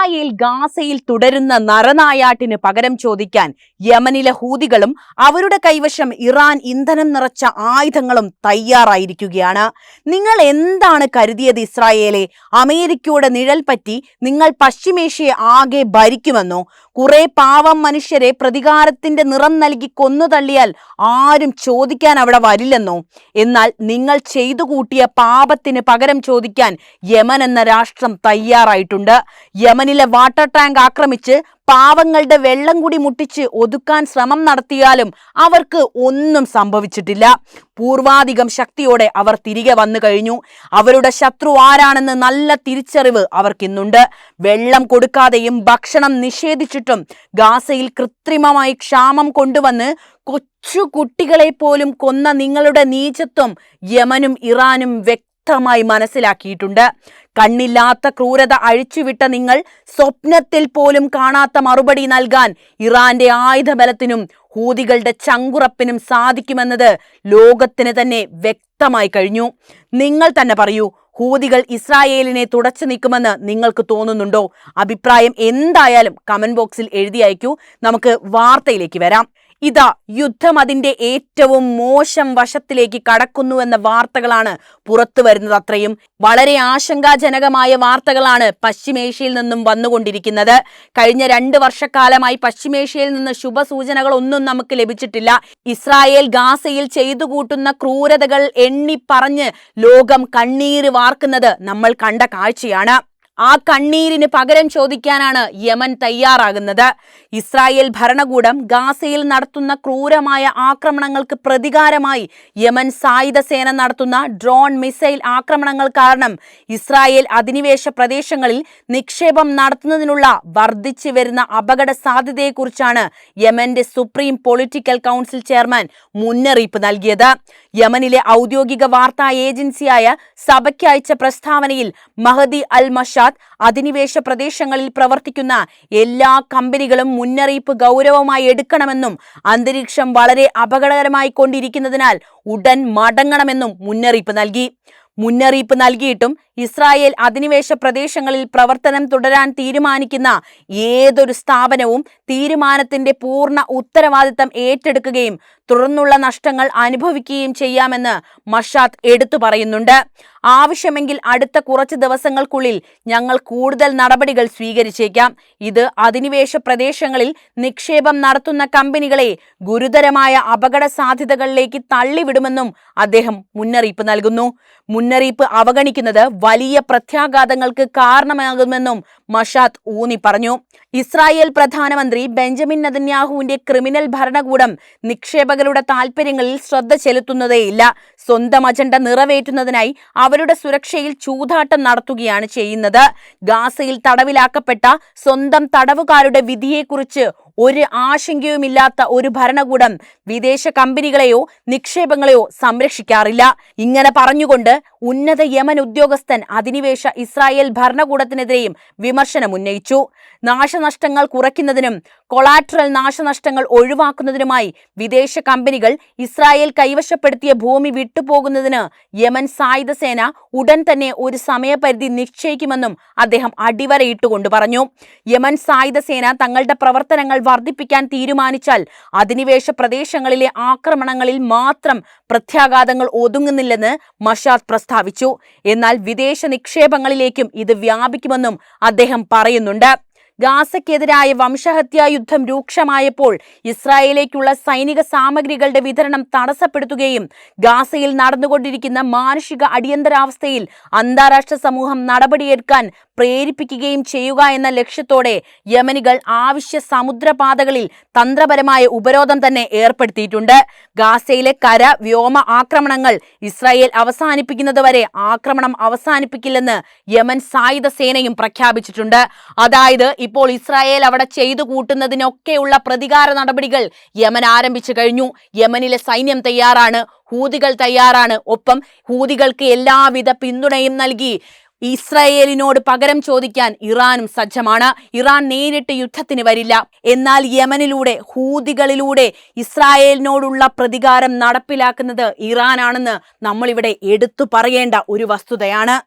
Israel ഗാസയിൽ തുടരുന്ന നരനായാട്ടിന് പകരം ചോദിക്കാൻ യമനിലെ ഹൂതികളും അവരുടെ കൈവശം ഇറാൻ ഇന്ധനം നിറച്ച ആയുധങ്ങളും തയ്യാറായിരിക്കുകയാണ്. നിങ്ങൾ എന്താണ് കരുതിയത് ഇസ്രായേലെ? അമേരിക്കയുടെ നിഴൽ പറ്റി നിങ്ങൾ പശ്ചിമേഷ്യയെ ആകെ ഭരിക്കുമെന്നോ? കുറെ പാവം മനുഷ്യരെ പ്രതികാരത്തിന്റെ നിറം നൽകി കൊന്നുതള്ളിയാൽ ആരും ചോദിക്കാൻ അവിടെ വരില്ലെന്നോ? എന്നാൽ നിങ്ങൾ ചെയ്തു കൂട്ടിയ പാപത്തിന് പകരം ചോദിക്കാൻ യമൻ എന്ന രാഷ്ട്രം തയ്യാറായിട്ടുണ്ട്. യമനിലെ വാട്ടർ ടാങ്ക് ആക്രമിച്ച് പാവങ്ങളുടെ വെള്ളം കൂടി മുട്ടിച്ച് ഒതുക്കാൻ ശ്രമം നടത്തിയാലും അവർക്ക് ഒന്നും സംഭവിച്ചിട്ടില്ല. പൂർവാധികം ശക്തിയോടെ അവർ തിരികെ വന്നു കഴിഞ്ഞു. അവരുടെ ശത്രു ആരാണെന്ന് നല്ല തിരിച്ചറിവ് അവർക്കിന്നുണ്ട്. വെള്ളം കൊടുക്കാതെയും ഭക്ഷണം നിഷേധിച്ചിട്ടും ഗാസയിൽ കൃത്രിമമായി ക്ഷാമം കൊണ്ടുവന്ന് കൊച്ചു കുട്ടികളെ പോലും കൊന്ന നിങ്ങളുടെ നീചത്വം യമനും ഇറാനും വ്യക്തമായി മനസ്സിലാക്കിയിട്ടുണ്ട്. കണ്ണില്ലാത്ത ക്രൂരത അഴിച്ചുവിട്ട നിങ്ങൾ സ്വപ്നത്തിൽ പോലും കാണാത്ത മറുപടി നൽകാൻ ഇറാന്റെ ആയുധബലത്തിനും ഹൂതികളുടെ ചങ്കുറപ്പിനും സാധിക്കുമെന്നത് ലോകത്തിന് തന്നെ വ്യക്തമായി കഴിഞ്ഞു. നിങ്ങൾ തന്നെ പറയൂ, ഹൂതികൾ ഇസ്രായേലിനെ തുടച്ചു നീക്കുമെന്ന് നിങ്ങൾക്ക് തോന്നുന്നുണ്ടോ? അഭിപ്രായം എന്തായാലും കമന്റ് ബോക്സിൽ എഴുതി അയക്കൂ. നമുക്ക് വാർത്തയിലേക്ക് വരാം. ഇതാ യുദ്ധം അതിന്റെ ഏറ്റവും മോശം വശത്തിലേക്ക് കടക്കുന്നുവെന്ന വാർത്തകളാണ് പുറത്തു വരുന്നത്. അത്രയും വളരെ ആശങ്കാജനകമായ വാർത്തകളാണ് പശ്ചിമേഷ്യയിൽ നിന്നും വന്നുകൊണ്ടിരിക്കുന്നത്. കഴിഞ്ഞ 2 വർഷക്കാലമായി പശ്ചിമേഷ്യയിൽ നിന്ന് ശുഭസൂചനകളൊന്നും നമുക്ക് ലഭിച്ചിട്ടില്ല. ഇസ്രായേൽ ഗാസയിൽ ചെയ്തു കൂട്ടുന്ന ക്രൂരതകൾ എണ്ണി പറഞ്ഞ് ലോകം കണ്ണീര് വാർക്കുന്നത് നമ്മൾ കണ്ട കാഴ്ചയാണ്. ആ കണ്ണീരിന് പകരം ചോദിക്കാനാണ് യമൻ തയ്യാറാകുന്നത്. ഇസ്രായേൽ ഭരണകൂടം ഗാസയിൽ നടത്തുന്ന ക്രൂരമായ ആക്രമണങ്ങൾക്ക് പ്രതികാരമായി യമൻ സായുധ സേന നടത്തുന്ന ഡ്രോൺ മിസൈൽ ആക്രമണങ്ങൾ കാരണം ഇസ്രായേൽ അധിനിവേശ പ്രദേശങ്ങളിൽ നിക്ഷേപം നടത്തുന്നതിനുള്ള വർദ്ധിച്ചു വരുന്ന അപകട സാധ്യതയെക്കുറിച്ചാണ് യമന്റെ സുപ്രീം പൊളിറ്റിക്കൽ കൗൺസിൽ ചെയർമാൻ മുന്നറിയിപ്പ് നൽകിയത്. യമനിലെ ഔദ്യോഗിക വാർത്താ ഏജൻസിയായ സഭയ്ക്ക് അയച്ച പ്രസ്താവനയിൽ മഹദി അൽ മഷാദ് അധിനിവേശ പ്രദേശങ്ങളിൽ പ്രവർത്തിക്കുന്ന എല്ലാ കമ്പനികളും മുന്നറിയിപ്പ് ഗൗരവമായി എടുക്കണമെന്നും അന്തരീക്ഷം വളരെ അപകടകരമായി കൊണ്ടിരിക്കുന്നതിനാൽ ഉടൻ മടങ്ങണമെന്നും മുന്നറിയിപ്പ് നൽകിയിട്ടും ഇസ്രായേൽ അധിനിവേശ പ്രദേശങ്ങളിൽ പ്രവർത്തനം തുടരാൻ തീരുമാനിക്കുന്ന ഏതൊരു സ്ഥാപനവും തീരുമാനത്തിന്റെ പൂർണ്ണ ഉത്തരവാദിത്തം ഏറ്റെടുക്കുകയും തുടർന്നുള്ള നഷ്ടങ്ങൾ അനുഭവിക്കുകയും ചെയ്യാമെന്ന് മഷാദ് എടുത്തു പറയുന്നുണ്ട്. ആവശ്യമെങ്കിൽ അടുത്ത കുറച്ച് ദിവസങ്ങൾക്കുള്ളിൽ ഞങ്ങൾ കൂടുതൽ നടപടികൾ സ്വീകരിച്ചേക്കാം. ഇത് അധിനിവേശ പ്രദേശങ്ങളിൽ നിക്ഷേപം നടത്തുന്ന കമ്പനികളെ ഗുരുതരമായ അപകട സാധ്യതകളിലേക്ക് തള്ളിവിടുമെന്നും അദ്ദേഹം മുന്നറിയിപ്പ് നൽകുന്നു. മുന്നറിയിപ്പ് അവഗണിക്കുന്നത് വലിയ പ്രത്യാഘാതങ്ങൾക്ക് കാരണമാകുമെന്നും മഷാദ് ഊന്നി പറഞ്ഞു. ഇസ്രായേൽ പ്രധാനമന്ത്രി ബെഞ്ചമിൻ നെതന്യാഹുവിന്റെ ക്രിമിനൽ ഭരണകൂടം നിക്ഷേപകരുടെ താൽപര്യങ്ങളിൽ ശ്രദ്ധ ചെലുത്തുന്നതേയില്ല. സ്വന്തം അജണ്ട നിറവേറ്റുന്നതിനായി അവരുടെ സുരക്ഷയിൽ ചൂതാട്ടം നടത്തുകയാണ് ചെയ്യുന്നത്. ഗാസയിൽ തടവിലാക്കപ്പെട്ട സ്വന്തം തടവുകാരുടെ വിധിയെക്കുറിച്ച് ഒരു ആശങ്കയുമില്ലാത്ത ഒരു ഭരണകൂടം വിദേശ കമ്പനികളെയോ നിക്ഷേപങ്ങളെയോ സംരക്ഷിക്കാറില്ല. ഇങ്ങനെ പറഞ്ഞുകൊണ്ട് ഉന്നത യമൻ ഉദ്യോഗസ്ഥൻ അധിനിവേശ ഇസ്രായേൽ ഭരണകൂടത്തിനെതിരെയും വിമർശനം ഉന്നയിച്ചു. നാശനഷ്ടങ്ങൾ കുറയ്ക്കുന്നതിനും കൊളാട്രൽ നാശനഷ്ടങ്ങൾ ഒഴിവാക്കുന്നതിനുമായി വിദേശ കമ്പനികൾ ഇസ്രായേൽ കൈവശപ്പെടുത്തിയ ഭൂമി വിട്ടുപോകുന്നതിന് യമൻ സായുധ സേന ഉടൻ തന്നെ ഒരു സമയപരിധി നിശ്ചയിക്കുമെന്നും അദ്ദേഹം അടിവരയിട്ടുകൊണ്ട് പറഞ്ഞു. യമൻ സായുധ സേന തങ്ങളുടെ പ്രവർത്തനങ്ങൾ വർദ്ധിപ്പിക്കാൻ തീരുമാനിച്ചാൽ അധിനിവേശ പ്രദേശങ്ങളിലെ ആക്രമണങ്ങളിൽ മാത്രം പ്രത്യാഘാതങ്ങൾ ഒതുങ്ങുന്നില്ലെന്ന് മഷാദ് പ്രസ്താവിച്ചു. എന്നാൽ വിദേശ നിക്ഷേപങ്ങളിലേക്കും ഇത് വ്യാപിക്കുമെന്നും അദ്ദേഹം പറയുന്നുണ്ട്. ഗാസയ്ക്കെതിരായ വംശഹത്യാ യുദ്ധം രൂക്ഷമായപ്പോൾ ഇസ്രായേലിലേക്കുള്ള സൈനിക സാമഗ്രികളുടെ വിതരണം തടസ്സപ്പെടുത്തുകയും ഗാസയിൽ നടന്നുകൊണ്ടിരിക്കുന്ന മാനുഷിക അടിയന്തരാവസ്ഥയിൽ അന്താരാഷ്ട്ര സമൂഹം നടപടിയെടുക്കാൻ പ്രേരിപ്പിക്കുകയും ചെയ്യുക എന്ന ലക്ഷ്യത്തോടെ യമനികൾ ആവശ്യ സമുദ്രപാതകളിൽ തന്ത്രപരമായ ഉപരോധം തന്നെ ഏർപ്പെടുത്തിയിട്ടുണ്ട്. ഗാസയിലെ കര വ്യോമ ആക്രമണങ്ങൾ ഇസ്രായേൽ അവസാനിപ്പിക്കുന്നതുവരെ ആക്രമണം അവസാനിപ്പിക്കില്ലെന്ന് യമൻ സായുധ സേനയും പ്രഖ്യാപിച്ചിട്ടുണ്ട്. അതായത് ഇപ്പോൾ ഇസ്രായേൽ അവിടെ ചെയ്തു കൂട്ടുന്നതിനൊക്കെയുള്ള പ്രതികാര നടപടികൾ യമൻ ആരംഭിച്ചു കഴിഞ്ഞു. യമനിലെ സൈന്യം തയ്യാറാണ്, ഹൂതികൾ തയ്യാറാണ്. ഒപ്പം ഹൂതികൾക്ക് എല്ലാവിധ പിന്തുണയും നൽകി ഇസ്രായേലിനോട് പകരം ചോദിക്കാൻ ഇറാനും സജ്ജമാണ്. ഇറാൻ നേരിട്ട് യുദ്ധത്തിന് വരില്ല. എന്നാൽ യമനിലൂടെ ഹൂതികളിലൂടെ ഇസ്രായേലിനോടുള്ള പ്രതികാരം നടപ്പിലാക്കുന്നത് ഇറാനാണെന്ന് നമ്മളിവിടെ എടുത്തു പറയേണ്ട ഒരു വസ്തുതയാണ്.